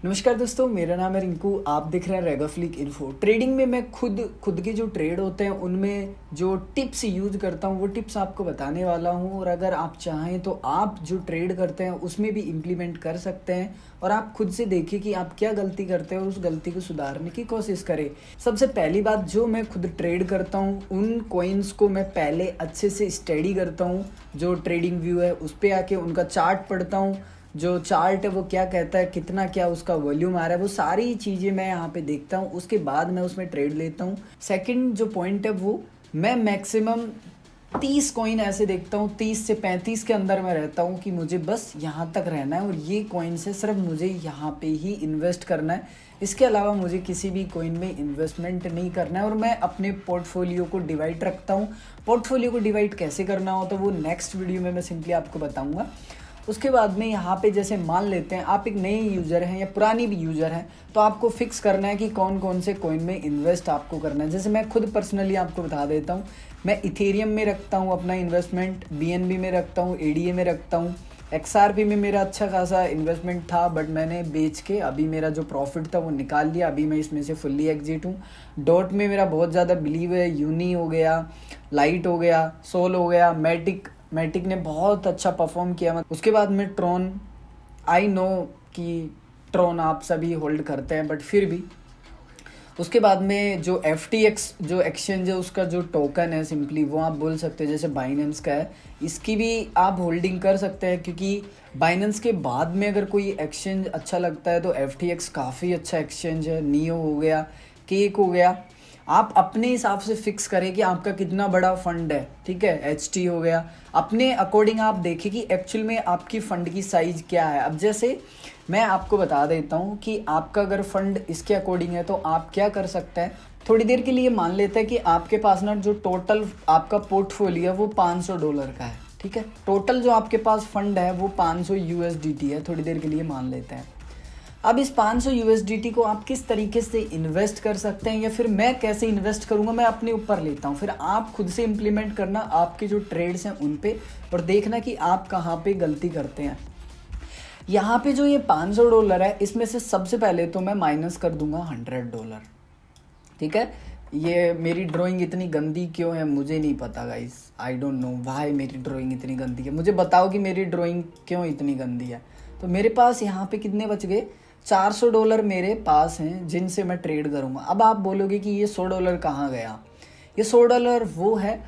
नमस्कार दोस्तों, मेरा नाम है रिंकू। आप देख रहे हैं रेगाफ्लिक इन्फो। ट्रेडिंग में मैं खुद के जो ट्रेड होते हैं उनमें जो टिप्स यूज करता हूँ वो टिप्स आपको बताने वाला हूँ। और अगर आप चाहें तो आप जो ट्रेड करते हैं उसमें भी इम्प्लीमेंट कर सकते हैं और आप खुद से देखिए कि आप क्या गलती करते हैं और उस गलती को सुधारने की कोशिश करें। सबसे पहली बात, जो मैं खुद ट्रेड करता हूँ उन कॉइन्स को मैं पहले अच्छे से स्टडी करता हूँ। जो ट्रेडिंग व्यू है उस पर आके उनका चार्ट पढ़ता हूँ। जो चार्ट है वो क्या कहता है, कितना क्या उसका वॉल्यूम आ रहा है, वो सारी चीज़ें मैं यहाँ पे देखता हूँ। उसके बाद मैं उसमें ट्रेड लेता हूँ। सेकंड जो पॉइंट है वो मैं मैक्सिमम 30 कॉइन ऐसे देखता हूँ, 30 से 35 के अंदर मैं रहता हूँ कि मुझे बस यहाँ तक रहना है और ये कॉइन से सिर्फ मुझे यहाँ पे ही इन्वेस्ट करना है। इसके अलावा मुझे किसी भी कॉइन में इन्वेस्टमेंट नहीं करना है। और मैं अपने पोर्टफोलियो को डिवाइड रखता हूँ। पोर्टफोलियो को डिवाइड कैसे करना हो तो वो नेक्स्ट वीडियो में मैं सिंपली आपको बताऊँगा। उसके बाद में यहाँ पे जैसे मान लेते हैं आप एक नए यूज़र हैं या पुरानी भी यूज़र हैं, तो आपको फिक्स करना है कि कौन कौन से कॉइन में इन्वेस्ट आपको करना है। जैसे मैं खुद पर्सनली आपको बता देता हूँ, मैं इथेरियम में रखता हूँ अपना इन्वेस्टमेंट, बीएनबी में रखता हूँ, एडीए में रखता हूँ, एक्सआरपी में मेरा अच्छा खासा इन्वेस्टमेंट था बट मैंने बेच के अभी मेरा जो प्रॉफिट था वो निकाल लिया। अभी मैं इसमें से फुल्ली एग्जिट हूँ। डॉट में मेरा बहुत ज़्यादा बिलीव है, यूनी हो गया, लाइट हो गया, सोल हो गया, मैटिक ने बहुत अच्छा परफॉर्म किया। उसके बाद में ट्रॉन, आई नो कि ट्रॉन आप सभी होल्ड करते हैं बट फिर भी। उसके बाद में जो FTX जो एक्सचेंज है उसका जो टोकन है सिंपली वो आप बोल सकते हैं जैसे बाइनेंस का है, इसकी भी आप होल्डिंग कर सकते हैं। क्योंकि बाइनेंस के बाद में अगर कोई एक्सचेंज अच्छा लगता है तो FTX काफ़ी अच्छा एक्सचेंज है। नियो हो गया, केक हो गया, आप अपने हिसाब से फिक्स करें कि आपका कितना बड़ा फंड है। ठीक है, HT हो गया, अपने अकॉर्डिंग आप देखें कि एक्चुअल में आपकी फ़ंड की साइज़ क्या है। अब जैसे मैं आपको बता देता हूँ कि आपका अगर फंड इसके अकॉर्डिंग है तो आप क्या कर सकते हैं। थोड़ी देर के लिए मान लेते हैं कि आपके पास ना जो टोटल आपका पोर्टफोलियो है वो $500 का है। ठीक है, टोटल जो आपके पास फंड है वो 500 USDT है। थोड़ी देर के लिए मान लेते हैं। अब इस 500 USDT को आप किस तरीके से इन्वेस्ट कर सकते हैं या फिर मैं कैसे इन्वेस्ट करूंगा, मैं अपने ऊपर लेता हूं। फिर आप खुद से इम्प्लीमेंट करना आपके जो ट्रेड्स हैं उन पे और देखना कि आप कहां पे गलती करते हैं। यहाँ पे जो ये $500 है इसमें से सबसे पहले तो मैं माइनस कर दूंगा $100। ठीक है, ये मेरी ड्राइंग इतनी गंदी क्यों है मुझे नहीं पता guys, I don't know why मेरी ड्राइंग इतनी गंदी है। मुझे बताओ कि मेरी ड्राइंग क्यों इतनी गंदी है। तो मेरे पास यहाँ पे कितने बच गए, $400 मेरे पास हैं जिनसे मैं ट्रेड करूँगा। अब आप बोलोगे कि ये $100 कहाँ गया। ये $100 वो है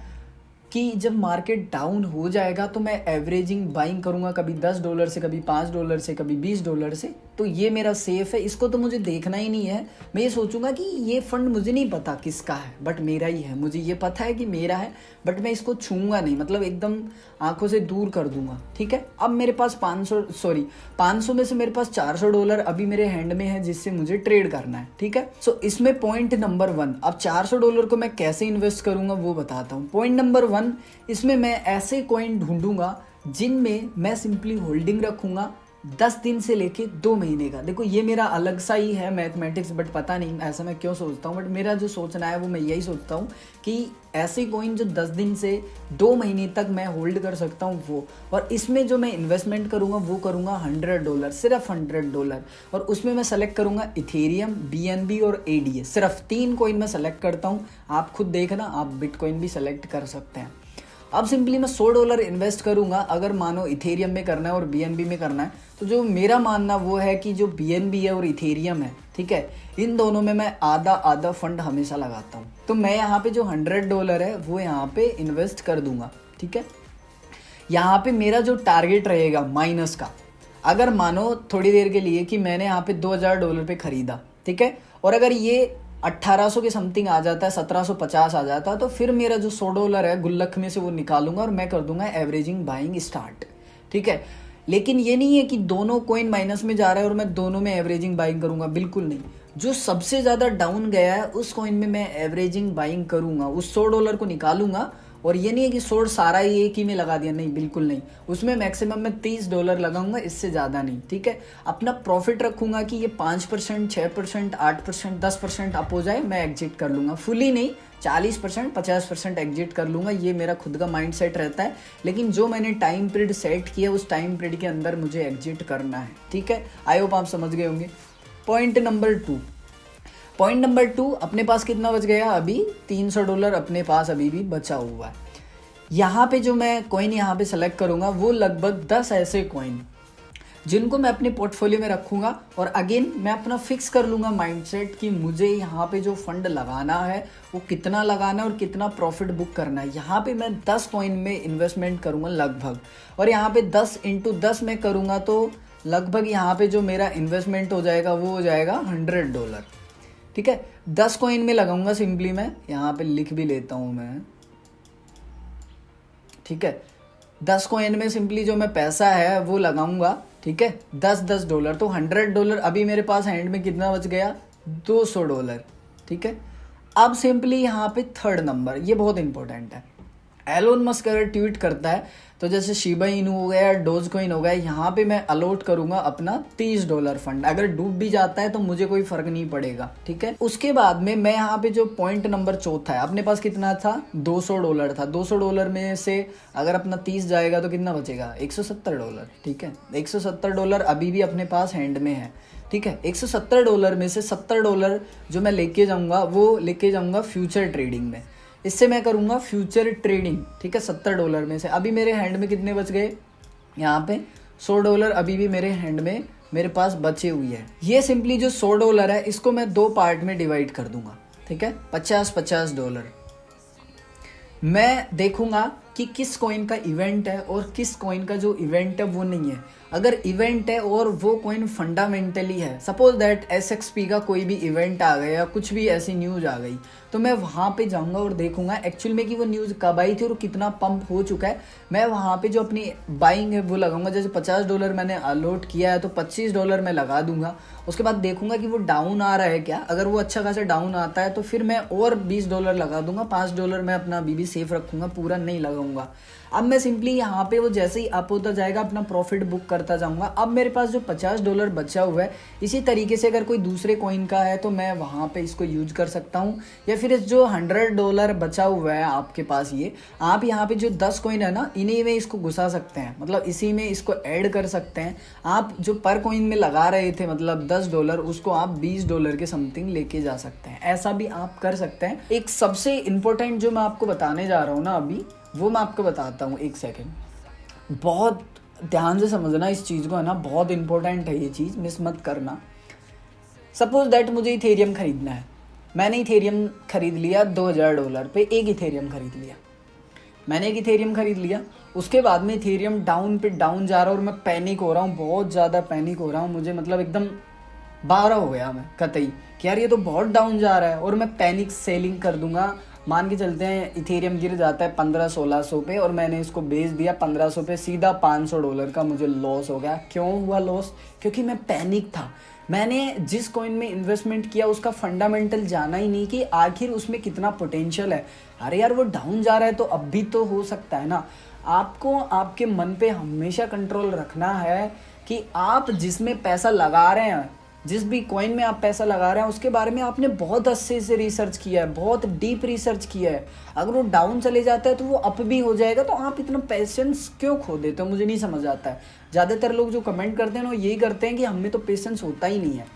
कि जब मार्केट डाउन हो जाएगा तो मैं एवरेजिंग बाइंग करूँगा, कभी $10 से, कभी $5 से, कभी $20 से। तो ये मेरा सेफ है, इसको तो मुझे देखना ही नहीं है। मैं ये सोचूंगा कि ये फंड मुझे नहीं पता किसका है बट मेरा ही है, मुझे ये पता है कि मेरा है बट मैं इसको छूँगा नहीं, मतलब एकदम आंखों से दूर कर दूंगा। ठीक है, अब मेरे पास 500 में से मेरे पास $400 अभी मेरे हैंड में है जिससे मुझे ट्रेड करना है। ठीक है, सो इसमें पॉइंट नंबर 1, अब $400 को मैं कैसे इन्वेस्ट करूंगा वो बताता हूँ। पॉइंट नंबर 1, इसमें मैं ऐसे कॉइन ढूंढूंगा जिनमें मैं सिंपली होल्डिंग रखूंगा 10 दिन से लेके 2 महीने का। देखो ये मेरा अलग सा ही है मैथमेटिक्स बट पता नहीं ऐसा मैं क्यों सोचता हूँ, बट मेरा जो सोचना है वो मैं यही सोचता हूँ कि ऐसे कॉइन जो 10 दिन से 2 महीने तक मैं होल्ड कर सकता हूँ वो। और इसमें जो मैं इन्वेस्टमेंट करूँगा वो करूँगा $100, सिर्फ $100। और उसमें मैं सेलेक्ट करूँगा इथेरियम, BNB और ADA। सिर्फ 3 कॉइन मैं सेलेक्ट करता हूँ, आप खुद देखना, आप बिटकॉइन भी सेलेक्ट कर सकते हैं। अब सिंपली मैं $100 इन्वेस्ट करूंगा। अगर मानो इथेरियम में करना है और BNB में करना है तो जो मेरा मानना वो है कि जो BNB है और इथेरियम है, ठीक है, इन दोनों में मैं आधा आधा फंड हमेशा लगाता हूँ। तो मैं यहाँ पे जो $100 है वो यहाँ पे इन्वेस्ट कर दूंगा। ठीक है, यहाँ पे मेरा जो टारगेट रहेगा माइनस का, अगर मानो थोड़ी देर के लिए कि मैंने यहाँ पे $2000 पे खरीदा, ठीक है, और अगर ये 1800 के समथिंग आ जाता है, 1750 आ जाता है, तो फिर मेरा जो $100 है गुल्लक में से वो निकालूंगा और मैं कर दूंगा एवरेजिंग बाइंग स्टार्ट। ठीक है, लेकिन ये नहीं है कि दोनों कॉइन माइनस में जा रहा है और मैं दोनों में एवरेजिंग बाइंग करूंगा, बिल्कुल नहीं। जो सबसे ज़्यादा डाउन गया है उस कॉइन में मैं एवरेजिंग बाइंग करूंगा, उस $100 को निकालूंगा। और ये नहीं है कि 100 सारा ही एक ही में लगा दिया, नहीं, बिल्कुल नहीं। उसमें मैक्सिमम मैं $30 लगाऊंगा, इससे ज़्यादा नहीं। ठीक है, अपना प्रॉफिट रखूंगा कि ये 5%, 6%, 8%, 10% अप हो जाए, मैं एग्जिट कर लूँगा। फुली नहीं, 40%, 50% एग्जिट कर लूँगा, ये मेरा खुद का माइंड सेट रहता है। लेकिन जो मैंने टाइम पीरियड सेट किया उस टाइम पीरियड के अंदर मुझे एग्जिट करना है। ठीक है, आई होप आप समझ गए होंगे। पॉइंट नंबर 2, अपने पास कितना बच गया अभी, $300 अपने पास अभी भी बचा हुआ है। यहाँ पे जो मैं कॉइन यहाँ पे सेलेक्ट करूँगा वो लगभग 10 ऐसे कॉइन जिनको मैं अपने पोर्टफोलियो में रखूँगा। और अगेन मैं अपना फिक्स कर लूँगा माइंडसेट कि मुझे यहाँ पे जो फंड लगाना है वो कितना लगाना है और कितना प्रॉफिट बुक करना है। यहाँ पे मैं 10 कॉइन में इन्वेस्टमेंट करूँगा लगभग, और यहाँ पे 10 × 10 में करूँगा तो लगभग यहाँ पे जो मेरा इन्वेस्टमेंट हो जाएगा वो हो जाएगा $100। ठीक है, 10 कॉइन में लगाऊंगा सिंपली, मैं यहाँ पे लिख भी लेता हूँ मैं। ठीक है, 10 कॉइन में सिंपली जो मैं पैसा है वो लगाऊंगा। ठीक है, $10 तो $100 अभी मेरे पास हैंड में कितना बच गया, $200। ठीक है, अब सिंपली यहाँ पे थर्ड नंबर, ये बहुत इंपॉर्टेंट है। एलोन मस्क अगर ट्वीट करता है तो जैसे शिबा इनू हो गया, डोज कॉइन हो गया, यहाँ पे मैं अलॉट करूंगा अपना $30 फंड। अगर डूब भी जाता है तो मुझे कोई फर्क नहीं पड़ेगा। ठीक है, उसके बाद में मैं यहाँ पे जो पॉइंट नंबर 4 है, अपने पास कितना था, $200 था। $200 में से अगर अपना 30 जाएगा तो कितना बचेगा, $170। ठीक है, $170 अभी भी अपने पास हैंड में है। ठीक है, $170 में से $70 जो मैं लेके जाऊंगा वो लेके जाऊंगा फ्यूचर ट्रेडिंग में। इससे मैं करूंगा फ्यूचर ट्रेडिंग। ठीक है, $70 में से अभी मेरे हैंड में कितने बच गए, यहाँ पे $100 अभी भी मेरे हैंड में मेरे पास बचे हुई है। ये सिंपली जो $100 है इसको मैं 2 पार्ट में डिवाइड कर दूंगा। ठीक है, $50 मैं देखूंगा कि किस कॉइन का इवेंट है और किस कॉइन का जो इवेंट है वो नहीं है। अगर इवेंट है और वो कॉइन फंडामेंटली है, सपोज दैट SXP का कोई भी इवेंट आ गया या कुछ भी ऐसी न्यूज़ आ गई, तो मैं वहाँ पे जाऊँगा और देखूंगा एक्चुअल में कि वो न्यूज़ कब आई थी और कितना पंप हो चुका है। मैं वहाँ पे जो अपनी बाइंग है वो लगाऊंगा। जैसे $50 मैंने अलॉट किया है तो $25 मैं लगा दूंगा। उसके बाद देखूंगा कि वो डाउन आ रहा है क्या। अगर वो अच्छा खासा डाउन आता है तो फिर मैं और $20 लगा दूंगा। $5 मैं अपना अभी भी सेफ रखूंगा, पूरा नहीं लगाऊंगा। अब मैं सिंपली यहाँ पे वो जैसे ही अप होता जाएगा अपना प्रॉफिट बुक करता जाऊंगा। अब मेरे पास जो $50 बचा हुआ है, इसी तरीके से अगर कोई दूसरे कॉइन का है तो मैं वहाँ पे इसको यूज कर सकता हूँ। या फिर इस जो $100 बचा हुआ है आपके पास, ये आप यहाँ पे जो 10 कॉइन है ना, इन्हीं में इसको घुसा सकते हैं, मतलब इसी में इसको ऐड कर सकते हैं। आप जो पर कॉइन में लगा रहे थे मतलब $10, उसको आप $20 के समथिंग लेके जा सकते हैं। ऐसा भी आप कर सकते हैं। एक सबसे इम्पोर्टेंट जो मैं आपको बताने जा रहा हूँ ना अभी, वो मैं आपको बताता हूँ। एक सेकेंड, बहुत ध्यान से समझना इस चीज़ को, है ना, बहुत इंपॉर्टेंट है ये चीज़, मिस मत करना। सपोज दैट मुझे इथेरियम खरीदना है। मैंने इथेरियम खरीद लिया $2000 पे, एक इथेरियम खरीद लिया मैंने, एक इथेरियम खरीद लिया। उसके बाद में इथेरियम डाउन पे डाउन जा रहा है और मैं पैनिक हो रहा हूँ, बहुत ज़्यादा पैनिक हो रहा हूँ। मुझे मतलब एकदम बारह हो गया मैं कतई कि यार ये तो बहुत डाउन जा रहा है, और मैं पैनिक सेलिंग कर दूंगा। मान के चलते हैं इथेरियम गिर जाता है 1500-1600 पे और मैंने इसको बेच दिया 1500 पे, सीधा $500 का मुझे लॉस हो गया। क्यों हुआ लॉस? क्योंकि मैं पैनिक था। मैंने जिस कॉइन में इन्वेस्टमेंट किया उसका फंडामेंटल जाना ही नहीं कि आखिर उसमें कितना पोटेंशियल है। अरे यार वो डाउन जा रहा है तो अब भी तो हो सकता है ना। आपको आपके मन पे हमेशा कंट्रोल रखना है कि आप जिसमें पैसा लगा रहे हैं, जिस भी कॉइन में आप पैसा लगा रहे हैं, उसके बारे में आपने बहुत अच्छे से रिसर्च किया है, बहुत डीप रिसर्च किया है। अगर वो डाउन चले जाता है तो वो अप भी हो जाएगा, तो आप इतना पेशेंस क्यों खो देते हो, मुझे नहीं समझ आता है। ज़्यादातर लोग जो कमेंट करते हैं ना, वो यही करते हैं कि हमें तो पेशेंस होता ही नहीं है।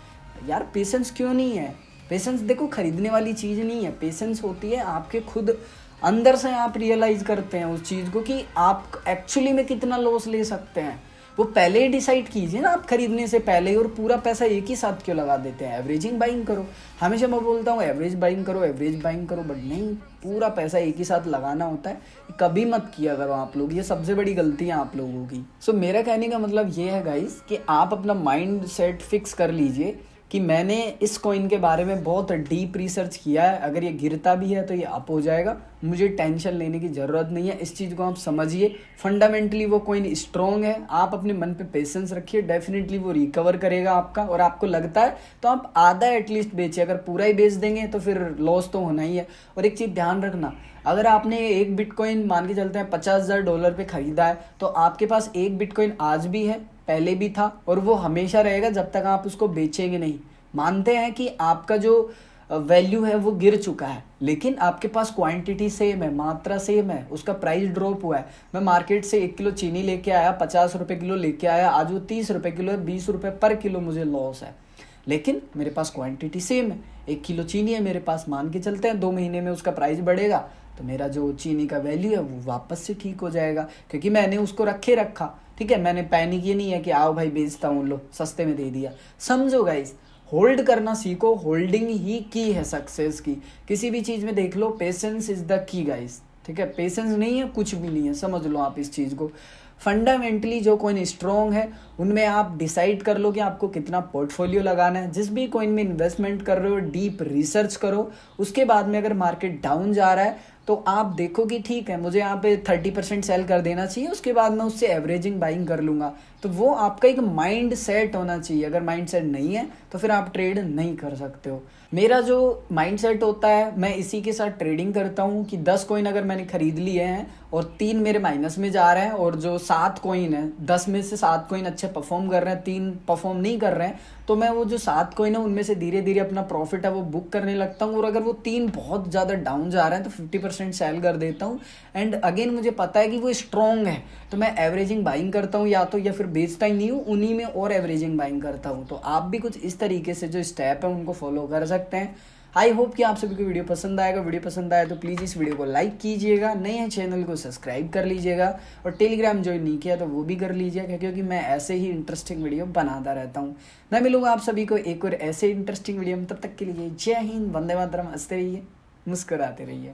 यार पेशेंस क्यों नहीं है? पेशेंस देखो खरीदने वाली चीज़ नहीं है, पेशेंस होती है आपके खुद अंदर से। आप रियलाइज़ करते हैं उस चीज़ को कि आप एक्चुअली में कितना लॉस ले सकते हैं। वो पहले ही डिसाइड कीजिए ना आप खरीदने से पहले ही, और पूरा पैसा एक ही साथ क्यों लगा देते हैं? एवरेजिंग बाइंग करो। हमेशा मैं बोलता हूँ एवरेज बाइंग करो, एवरेज बाइंग करो, बट नहीं, पूरा पैसा एक ही साथ लगाना होता है। कभी मत किया करो आप लोग, ये सबसे बड़ी गलती है आप लोगों की। सो मेरा कहने का मतलब ये है गाइस कि आप अपना माइंड सेट फिक्स कर लीजिए कि मैंने इस कॉइन के बारे में बहुत डीप रिसर्च किया है। अगर ये गिरता भी है तो ये अप हो जाएगा, मुझे टेंशन लेने की ज़रूरत नहीं है। इस चीज़ को आप समझिए, फंडामेंटली वो कॉइन स्ट्रॉन्ग है। आप अपने मन पे पेशेंस रखिए, डेफिनेटली वो रिकवर करेगा आपका। और आपको लगता है तो आप आधा एटलीस्ट बेचिए, अगर पूरा ही बेच देंगे तो फिर लॉस तो होना ही है। और एक चीज़ ध्यान रखना, अगर आपने एक बिटकॉइन मान के चलते हैं $50,000 पे ख़रीदा है, तो आपके पास एक बिटकॉइन आज भी है, पहले भी था, और वो हमेशा रहेगा जब तक आप उसको बेचेंगे नहीं। मानते हैं कि आपका जो वैल्यू है वो गिर चुका है, लेकिन आपके पास क्वांटिटी सेम है, मात्रा सेम है, उसका प्राइस ड्रॉप हुआ है। मैं मार्केट से 1 किलो चीनी लेके आया, ₹50 किलो लेके आया, आज वो ₹30 किलो है, ₹20 पर किलो मुझे लॉस है। लेकिन मेरे पास क्वांटिटी सेम है, 1 किलो चीनी है मेरे पास, मान के चलते हैं 2 महीने में उसका प्राइस बढ़ेगा तो मेरा जो चीनी का वैल्यू है वो वापस से ठीक हो जाएगा, क्योंकि मैंने उसको रखा। ठीक है, मैंने पैनिक ये नहीं है कि आओ भाई बेचता हूँ, लो सस्ते में दे दिया। समझो गाइस, होल्ड करना सीखो, होल्डिंग ही की है सक्सेस की। किसी भी चीज़ में देख लो, patience is the key guys. ठीक है, पेशेंस नहीं है कुछ भी नहीं है, समझ लो आप इस चीज़ को। फंडामेंटली जो कॉइन स्ट्रॉन्ग है उनमें आप डिसाइड कर लो कि आपको कितना पोर्टफोलियो लगाना है। जिस भी कॉइन में इन्वेस्टमेंट कर रहे हो डीप रिसर्च करो, उसके बाद में अगर मार्केट डाउन जा रहा है तो आप देखो कि ठीक है मुझे यहाँ पे 30% सेल कर देना चाहिए, उसके बाद मैं उससे एवरेजिंग बाइंग कर लूँगा। तो वो आपका एक माइंड सेट होना चाहिए। अगर माइंड सेट नहीं है तो फिर आप ट्रेड नहीं कर सकते हो। मेरा जो माइंड सेट होता है, मैं इसी के साथ ट्रेडिंग करता हूँ कि 10 कॉइन अगर मैंने खरीद लिए हैं और 3 मेरे माइनस में जा रहे हैं, और जो 7 कॉइन है 10 में से 7 कॉइन अच्छे परफॉर्म कर रहे हैं, 3 परफॉर्म नहीं कर रहे हैं, तो मैं वो जो 7 कॉइन है उनमें से धीरे धीरे अपना प्रॉफिट है वो बुक करने लगता हूँ। और अगर वो 3 बहुत ज़्यादा डाउन जा रहे हैं तो 50% सेल कर देता हूँ। एंड अगेन मुझे पता है कि वो स्ट्रॉन्ग है तो मैं एवरेजिंग बाइंग करता हूँ, या फिर बेचता ही नहीं हूँ, उन्हीं में और एवरेजिंग बाइंग करता हूँ। तो आप भी कुछ इस तरीके से जो स्टेप है उनको फॉलो कर सकते हैं। आई होप कि आप सभी को वीडियो पसंद आएगा। वीडियो पसंद आए तो प्लीज़ इस वीडियो को लाइक कीजिएगा, नए हैं चैनल को सब्सक्राइब कर लीजिएगा, और टेलीग्राम ज्वाइन नहीं किया तो वो भी कर लीजिएगा, क्योंकि मैं ऐसे ही इंटरेस्टिंग वीडियो बनाता रहता हूँ। मैं मिलूंगा आप सभी को एक और ऐसे इंटरेस्टिंग वीडियो में, तब तक के लिए जय हिंद, वंदे मातरम, हंसते रहिए, मुस्कुराते रहिए।